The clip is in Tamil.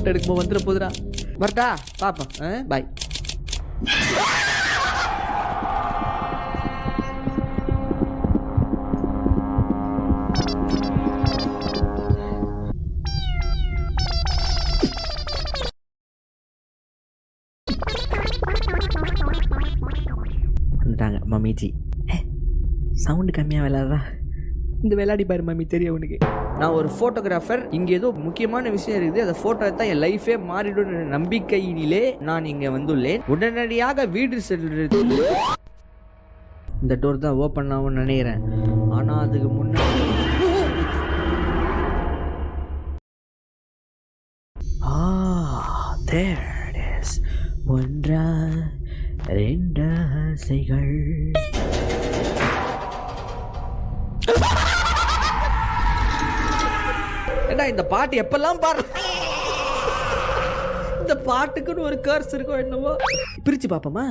ஃபோட்டோ எடுக்கும்போது வந்துட போதுடா. வரட்டா பாப்பா. பாய். வந்துட்டாங்க மம்மிஜி. சவுண்டு கம்மியாக விளாட்றா. இந்த விளையாடி பாரு மம்மி, தெரியும் உனக்கு. நான் ஒரு ஃபோட்டோகிராஃபர். இங்கே ஏதோ முக்கியமான விஷயம் இருக்குது. அந்த ஃபோட்டோ எடுத்தால் என் லைஃபே மாறிடும் நம்பிக்கையினிலே நான் இங்கே வந்துள்ளேன். உடனடியாக வீடு செல்றது. இந்த டோர் தான் ஓப்பன் ஆகும்னு நினைக்கிறேன். ஆனால் அதுக்கு முன்னாடி there it is. ஒன்றா ரெண்டு ஆசைகள். ஏண்டா இந்த பாட்டு எப்பெல்லாம் பாரு, இந்த பாட்டுக்குன்னு ஒரு கர்ஸ் இருக்கும் என்னவோ. பிரிச்சு பாப்போமா?